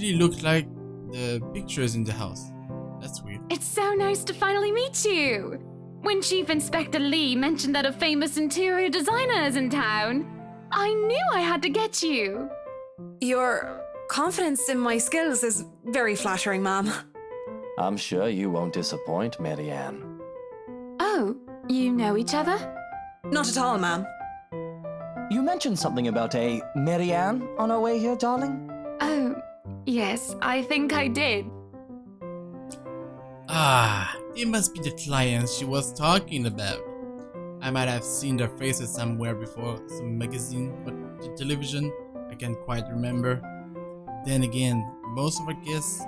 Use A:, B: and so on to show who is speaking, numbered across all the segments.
A: actually look like the pictures in the house. That's weird.
B: It's so nice to finally meet you. When Chief Inspector Lee mentioned that a famous interior designer is in town, I knew I had to get you.
C: Your confidence in my skills is very flattering, ma'am.
D: I'm sure you won't disappoint, Marianne.
B: Oh, you know each other?
C: Not at all, ma'am.
D: You mentioned something about a Marianne on our way here, darling?
B: Oh, yes, I think I did.
A: Ah, it must be the clients she was talking about. I might have seen their faces somewhere before, some magazine, but the television, I can't quite remember. Then again, most of our guests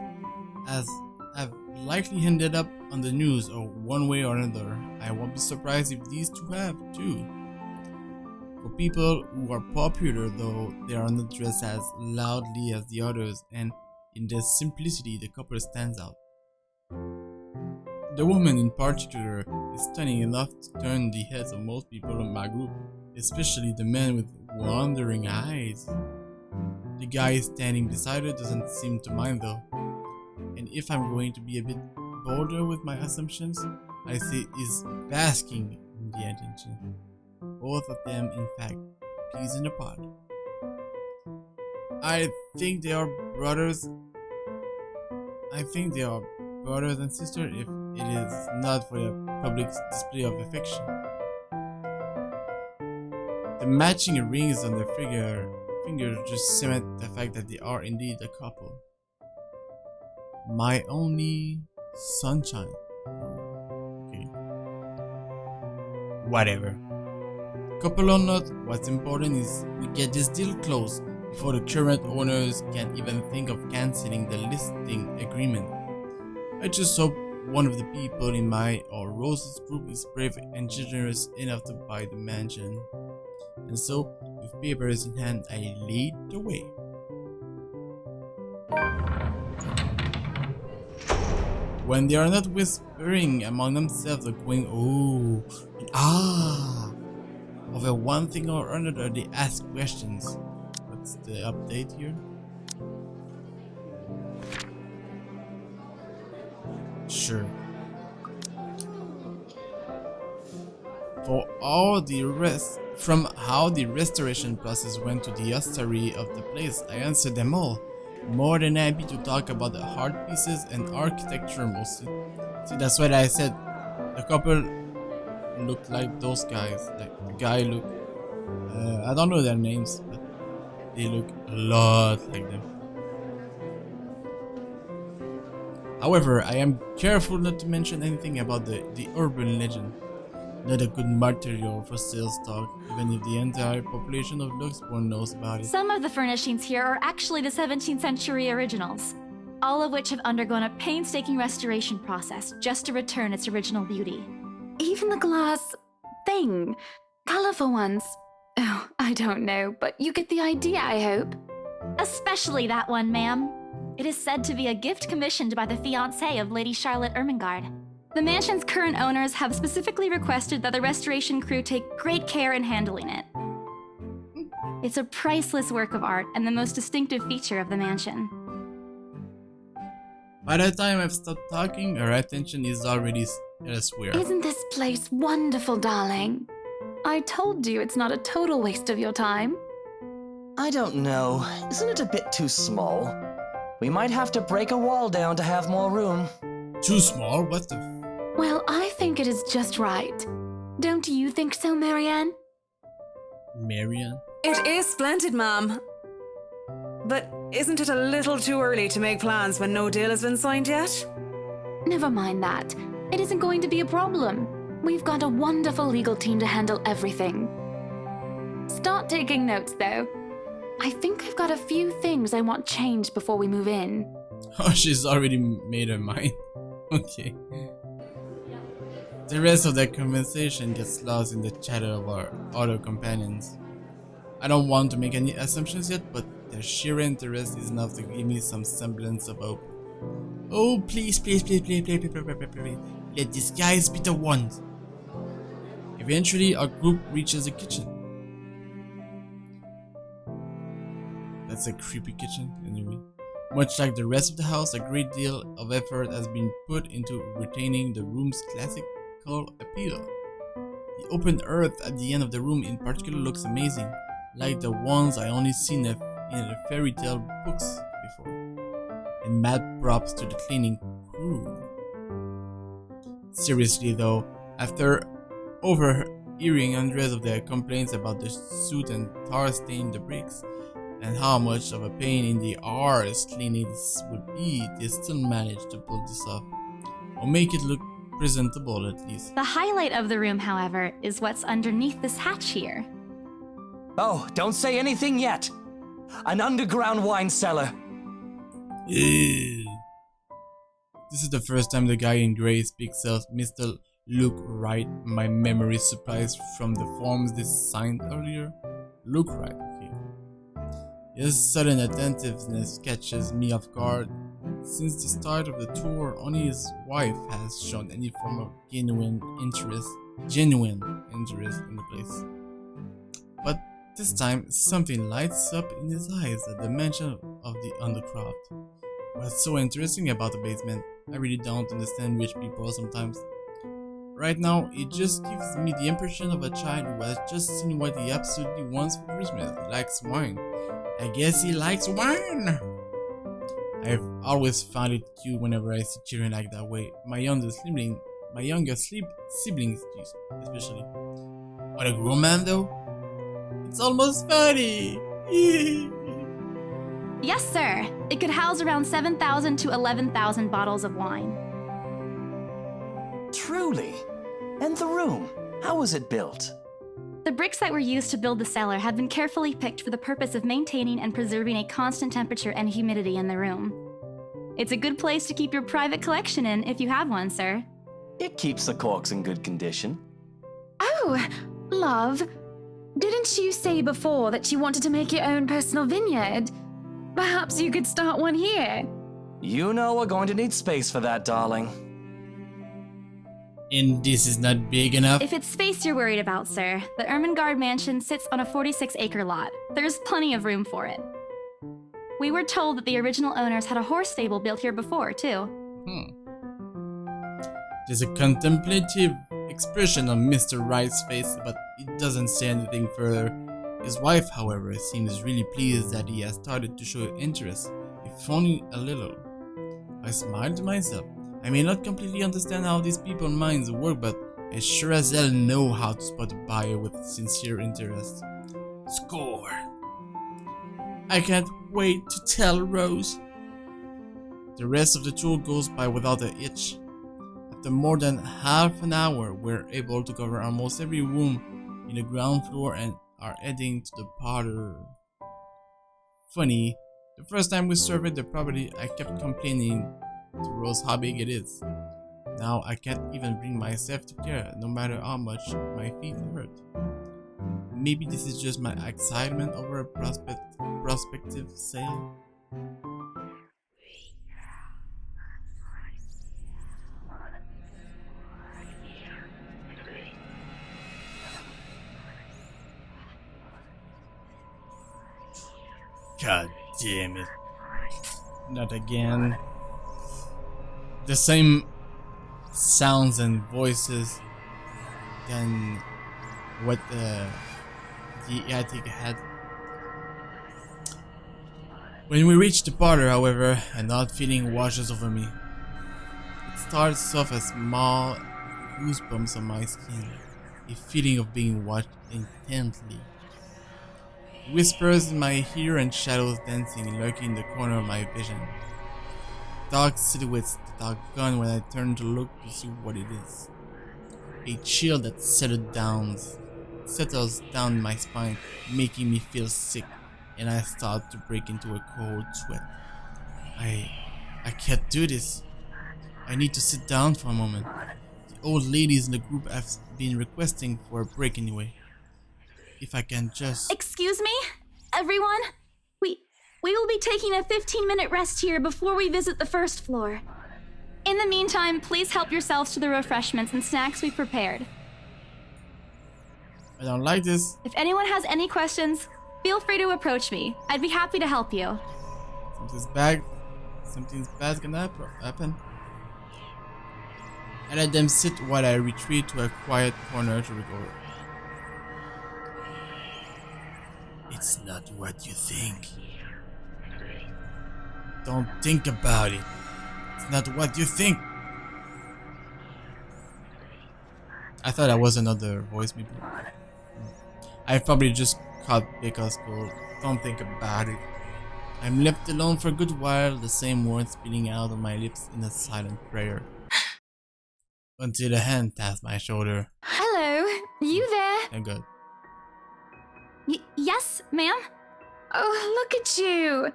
A: have likely ended up on the news or one way or another. I won't be surprised if these two have too. For people who are popular though, they are not dressed as loudly as the others, and in their simplicity the couple stands out. The woman in particular is stunning enough to turn the heads of most people in my group, especially the men with wandering eyes. The guy standing beside her doesn't seem to mind though, and if I'm going to be a bit bolder with my assumptions, I say is basking in the attention. Both of them, in fact, peas in a pod. I think they are brothers and sisters if it is not for a public display of affection. The matching rings on their fingers just cement the fact that they are indeed a couple. My only sunshine. Okay. Whatever. Couple or not, what's important is we get this deal closed before the current owners can even think of cancelling the listing agreement. I just hope one of the people in my or Rose's group is brave and generous enough to buy the mansion. And so, with papers in hand, I lead the way. When they are not whispering among themselves or going oh and ah over one thing or another, they ask questions. What's the update here? Sure. For all the rest, from how the restoration process went to the history of the place, I answered them all. More than happy to talk about the art pieces and architecture mostly. See, that's what I said. The couple looked like those guys. Like the guy looked, I don't know their names, but they look a lot like them. However, I am careful not to mention anything about the urban legend. Not a good material for sales talk, even if the entire population of Luxembourg knows about it.
E: Some of the furnishings here are actually the 17th century originals, all of which have undergone a painstaking restoration process just to return its original beauty.
B: Even the glass thing. Colorful ones. Oh, I don't know, but you get the idea, I hope.
E: Especially that one, ma'am. It is said to be a gift commissioned by the fiancé of Lady Charlotte Ermengarde. The mansion's current owners have specifically requested that the restoration crew take great care in handling it. It's a priceless work of art and the most distinctive feature of the mansion.
A: By the time I've stopped talking, her attention is already elsewhere.
B: Isn't this place wonderful, darling? I told you it's not a total waste of your time.
D: I don't know. Isn't it a bit too small? We might have to break a wall down to have more room.
A: Too small? What the
B: Well, I think it is just right. Don't you think so, Marianne?
A: Marianne?
C: It is splendid, ma'am. But isn't it a little too early to make plans when no deal has been signed yet?
B: Never mind that. It isn't going to be a problem. We've got a wonderful legal team to handle everything. Start taking notes, though. I think I've got a few things I want changed before we move in.
A: Oh, she's already made her mind. Okay. The rest of that conversation gets lost in the chatter of our other companions. I don't want to make any assumptions yet, but their sheer interest is enough to give me some semblance of hope. Oh, please, please, please, please, please, please, please, please, please. Let these guys be the ones. Eventually, our group reaches the kitchen. That's a creepy kitchen, anyway. Much like the rest of the house, a great deal of effort has been put into retaining the room's classical appeal. The open earth at the end of the room in particular looks amazing, like the ones I only seen in the fairy tale books before. And mad props to the cleaning crew. Seriously though, after overhearing hundreds of their complaints about the soot and tar staining the bricks, and how much of a pain in the arse cleaning this would be, they still managed to pull this off, or make it look presentable at least.
E: The highlight of the room, however, is what's underneath this hatch here.
D: Oh, don't say anything yet! An underground wine cellar.
A: Ew. This is the first time the guy in grey speaks of Mr. Look Right. My memory supplies from the forms this signed earlier. Look right, okay. His sudden attentiveness catches me off guard. Since the start of the tour, only his wife has shown any form of genuine interest in the place. But this time, something lights up in his eyes at the mention of the undercroft. What's so interesting about the basement? I really don't understand rich people sometimes. Right now, it just gives me the impression of a child who has just seen what he absolutely wants for Christmas. He likes wine. I guess he likes wine! I've always found it cute whenever I see children act that way. My younger siblings, especially. But a grown man though? It's almost funny!
E: Yes, sir. It could house around 7,000 to 11,000 bottles of wine.
D: Truly. And the room, how was it built?
E: The bricks that were used to build the cellar have been carefully picked for the purpose of maintaining and preserving a constant temperature and humidity in the room. It's a good place to keep your private collection in if you have one, sir.
D: It keeps the corks in good condition.
B: Oh, love. Didn't you say before that you wanted to make your own personal vineyard? Perhaps you could start one here.
D: You know we're going to need space for that, darling.
A: And this is not big enough?
E: If it's space you're worried about, sir, the Ermengarde mansion sits on a 46-acre lot. There's plenty of room for it. We were told that the original owners had a horse stable built here before, too.
A: There's a contemplative expression on Mr. Wright's face, but it doesn't say anything further. His wife, however, seems really pleased that he has started to show interest, if only a little. I smiled to myself. I may not completely understand how these people's minds work, but I sure as hell know how to spot a buyer with sincere interest. Score! I can't wait to tell Rose. The rest of the tour goes by without a hitch. After more than half an hour, we're able to cover almost every room in the ground floor and are heading to the parlor. Funny, the first time we surveyed the property, I kept complaining to Rose how big it is. Now I can't even bring myself to care, no matter how much my feet hurt. Maybe this is just my excitement over a prospective sale. God damn it. Not again. The same sounds and voices than what the attic had. When we reach the parlor, however, an odd feeling washes over me. It starts off as small goosebumps on my skin, a feeling of being watched intently. Whispers in my ear and shadows dancing, lurking in the corner of my vision. Dark silhouettes that are gone when I turn to look to see what it is. A chill that settles down my spine, making me feel sick, and I start to break into a cold sweat. I can't do this. I need to sit down for a moment. The old ladies in the group have been requesting for a break anyway. If I can just...
E: Excuse me, everyone? We will be taking a 15-minute rest here before we visit the first floor. In the meantime, please help yourselves to the refreshments and snacks we've prepared.
A: I don't like this.
E: If anyone has any questions, feel free to approach me. I'd be happy to help you.
A: From this bag, something bad's gonna happen. I let them sit while I retreat to a quiet corner to recover. It's not what you think. Don't think about it. It's not what you think. I thought that was another voice maybe. I probably just caught because don't think about it. I'm left alone for a good while, the same words spilling out of my lips in a silent prayer. Until a hand taps my shoulder.
B: Hello, you there?
A: Thank God.
E: Yes, ma'am?
B: Oh, look at you.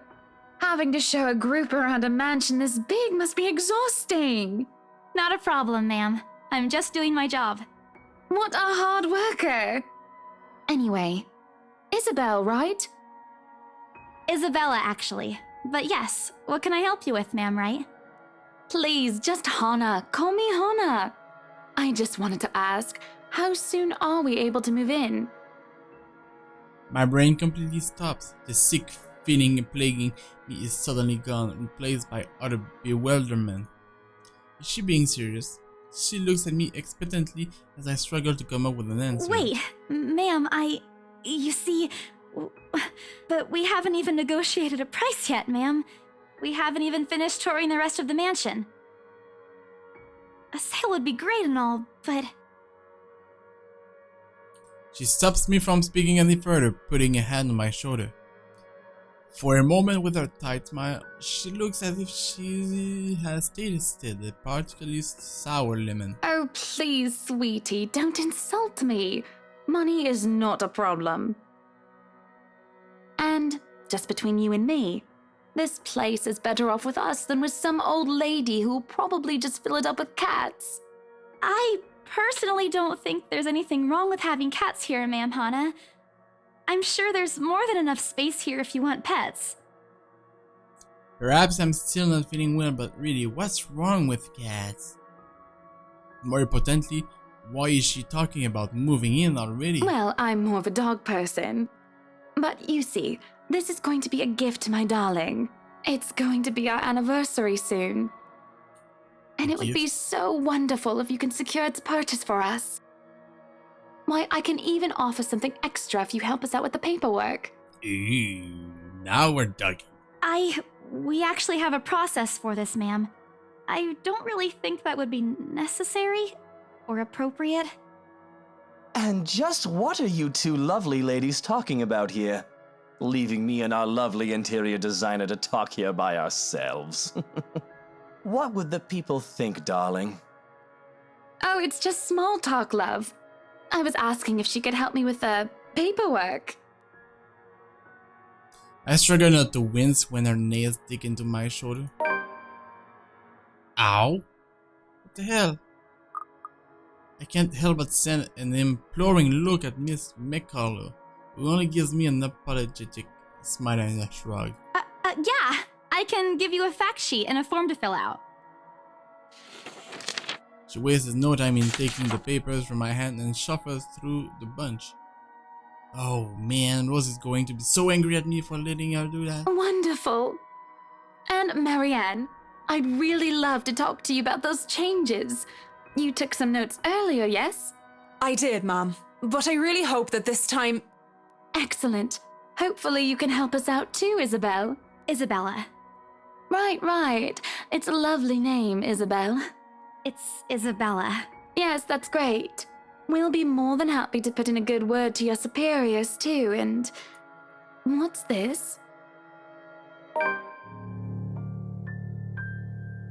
B: Having to show a group around a mansion this big must be exhausting.
E: Not a problem, ma'am. I'm just doing my job.
B: What a hard worker. Anyway, Isabel, right?
E: Isabella, actually. But yes, what can I help you with, ma'am, right?
B: Please, just Hannah. Call me Hannah. I just wanted to ask, how soon are we able to move in?
A: My brain completely stops. The sick feeling plaguing me is suddenly gone, replaced by utter bewilderment. Is she being serious? She looks at me expectantly as I struggle to come up with an answer.
E: Wait, ma'am, you see, but we haven't even negotiated a price yet, ma'am. We haven't even finished touring the rest of the mansion. A sale would be great and all, but...
A: She stops me from speaking any further, putting a hand on my shoulder. For a moment, with her tight smile, she looks as if she has tasted a particularly sour lemon.
B: Oh, please, sweetie, don't insult me. Money is not a problem. And, just between you and me, this place is better off with us than with some old lady who will probably just fill it up with cats.
E: I personally don't think there's anything wrong with having cats here, ma'am Hannah. I'm sure there's more than enough space here if you want pets.
A: Perhaps I'm still not feeling well, but really, what's wrong with cats? More importantly, why is she talking about moving in already?
B: Well, I'm more of a dog person. But you see, this is going to be a gift to my darling. It's going to be our anniversary soon. And it would be so wonderful if you can secure its purchase for us. Why, I can even offer something extra if you help us out with the paperwork.
A: Ooh, now we're talking.
E: We actually have a process for this, ma'am. I don't really think that would be necessary or appropriate.
D: And just what are you two lovely ladies talking about here? Leaving me and our lovely interior designer to talk here by ourselves. What would the people think, darling?
B: Oh, it's just small talk, love. I was asking if she could help me with the paperwork.
A: I struggle not to wince when her nails dig into my shoulder. Ow! What the hell? I can't help but send an imploring look at Miss McCullough, who only gives me an apologetic smile and a shrug.
E: Yeah, I can give you a fact sheet and a form to fill out.
A: She wastes no time in taking the papers from my hand and shuffles through the bunch. Oh man, Rose is going to be so angry at me for letting her do that.
B: Wonderful. And Marianne, I'd really love to talk to you about those changes. You took some notes earlier, yes?
C: I did, Mom. But I really hope that this time...
B: Excellent. Hopefully you can help us out too, Isabel.
E: Isabella.
B: Right. It's a lovely name, Isabel.
E: It's Isabella.
B: Yes, that's great. We'll be more than happy to put in a good word to your superiors too, and... What's this?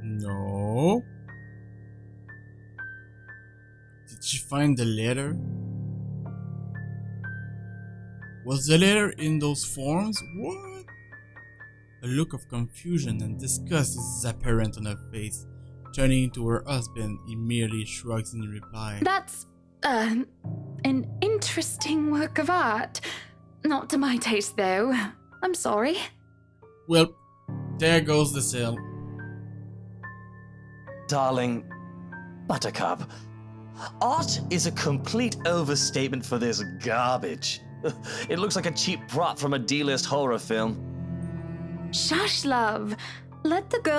A: No. Did she find the letter? Was the letter in those forms? What? A look of confusion and disgust is apparent on her face. Turning to her husband, he merely shrugs in reply.
B: That's, an interesting work of art. Not to my taste, though. I'm sorry.
A: Well, there goes the sale.
D: Darling, Buttercup, art is a complete overstatement for this garbage. It looks like a cheap prop from a D-list horror film.
B: Shush, love. Let the girl